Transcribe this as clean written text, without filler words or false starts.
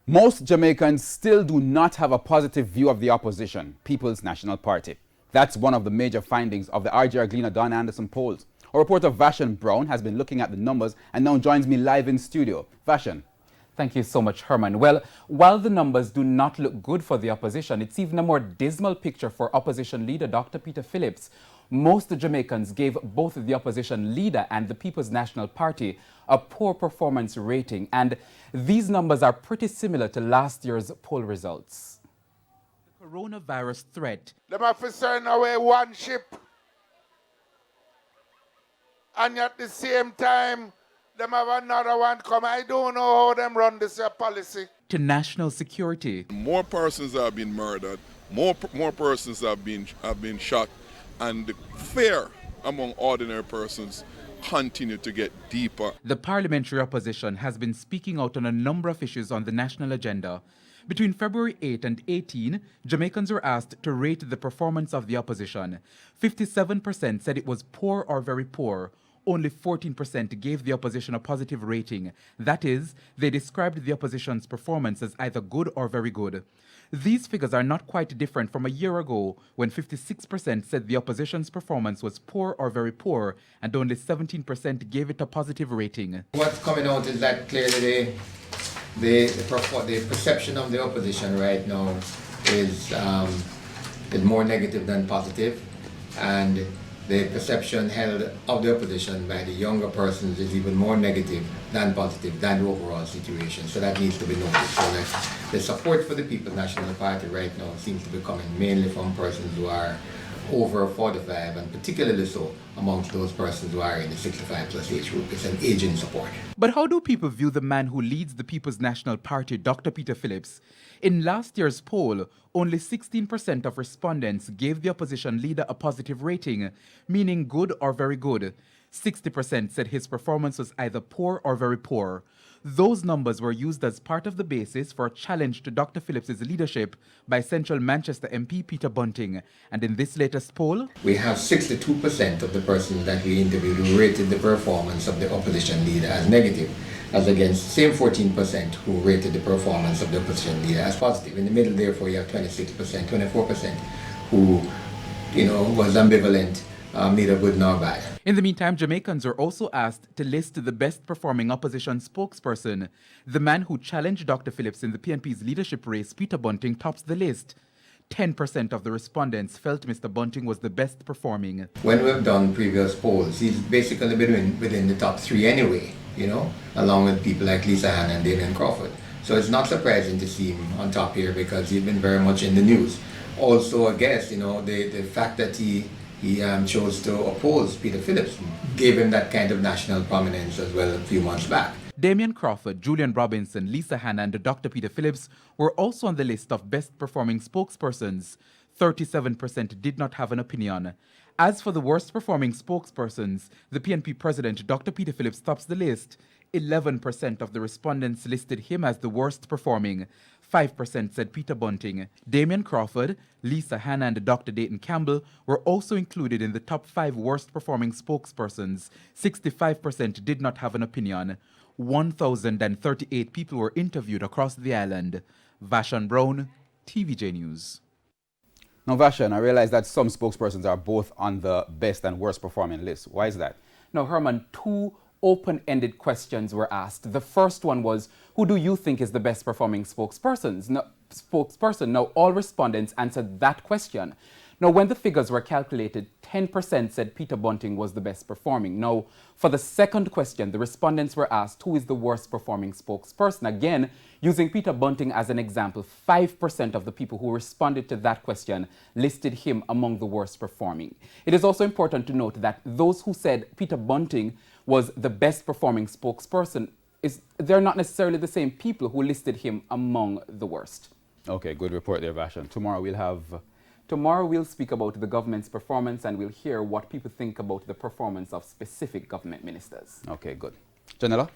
Most Jamaicans still do not have a positive view of the opposition, People's National Party. That's one of the major findings of the RJ Arglina Don Anderson polls. Our reporter Vashan Brown has been looking at the numbers and now joins me live in studio. Vashan. Thank you so much, Herman. Well, while the numbers do not look good for the opposition, it's even a more dismal picture for opposition leader Dr. Peter Phillips. Most Jamaicans gave both the opposition leader and the People's National Party a poor performance rating, and these numbers are pretty similar to last year's poll results. The coronavirus threat. Them have to send away one ship, and at the same time, them have another one come. I don't know how them run this policy. To national security. More persons have been murdered, more persons have been shot, and the fear among ordinary persons continue to get deeper. The parliamentary opposition has been speaking out on a number of issues on the national agenda. Between February 8 and 18, Jamaicans were asked to rate the performance of the opposition. 57% said it was poor or very poor. Only 14% gave the opposition a positive rating. That is, they described the opposition's performance as either good or very good. These figures are not quite different from a year ago, when 56% said the opposition's performance was poor or very poor, and only 17% gave it a positive rating. What's coming out is that clearly the perception of the opposition right now is more negative than positive, and the perception held of the opposition by the younger persons is even more negative than positive than the overall situation. So that needs to be noted. So that the support for the People's National Party right now seems to be coming mainly from persons who are over 45, and particularly so amongst those persons who are in the 65 plus age group. It's an aging support. But how do people view the man who leads the People's National Party, Dr. Peter Phillips? In last year's poll, only 16% of respondents gave the opposition leader a positive rating, meaning good or very good. 60% said his performance was either poor or very poor. Those numbers were used as part of the basis for a challenge to Dr. Phillips's leadership by Central Manchester MP Peter Bunting. And in this latest poll, we have 62% of the persons that we interviewed who rated the performance of the opposition leader as negative, as against the same 14% who rated the performance of the opposition leader as positive. In the middle, therefore, you have 26%, 24% who, was ambivalent, neither good nor bad. In the meantime, Jamaicans were also asked to list the best performing opposition spokesperson. The man who challenged Dr. Phillips in the PNP's leadership race, Peter Bunting, tops the list. 10% of the respondents felt Mr. Bunting was the best performing. When we've done previous polls, he's basically been within the top three anyway, along with people like Lisa Hanna and Damien Crawford. So it's not surprising to see him on top here because he's been very much in the news. Also, I guess, the fact that he chose to oppose Peter Phillips gave him that kind of national prominence as well a few months back. Damien Crawford, Julian Robinson, Lisa Hanna and Dr. Peter Phillips were also on the list of best performing spokespersons. 37% did not have an opinion. As for the worst performing spokespersons, the PNP president, Dr. Peter Phillips, tops the list. 11% of the respondents listed him as the worst performing. 5% said Peter Bunting. Damien Crawford, Lisa Hanna and Dr. Dayton Campbell were also included in the top 5 worst performing spokespersons. 65% did not have an opinion. 1,038 people were interviewed across the island. Vashan Brown, TVJ News. Now, Vashan, I realize that some spokespersons are both on the best and worst performing list. Why is that? Now, Herman, 2 open-ended questions were asked. The first one was, who do you think is the best performing spokesperson? Now, all respondents answered that question. Now, when the figures were calculated, 10% said Peter Bunting was the best performing. Now, for the second question, the respondents were asked, who is the worst performing spokesperson? Again, using Peter Bunting as an example, 5% of the people who responded to that question listed him among the worst performing. It is also important to note that those who said Peter Bunting was the best performing spokesperson, they're not necessarily the same people who listed him among the worst. Okay, good report there, Vashan. Tomorrow we'll speak about the government's performance and we'll hear what people think about the performance of specific government ministers. Okay, good. Janella?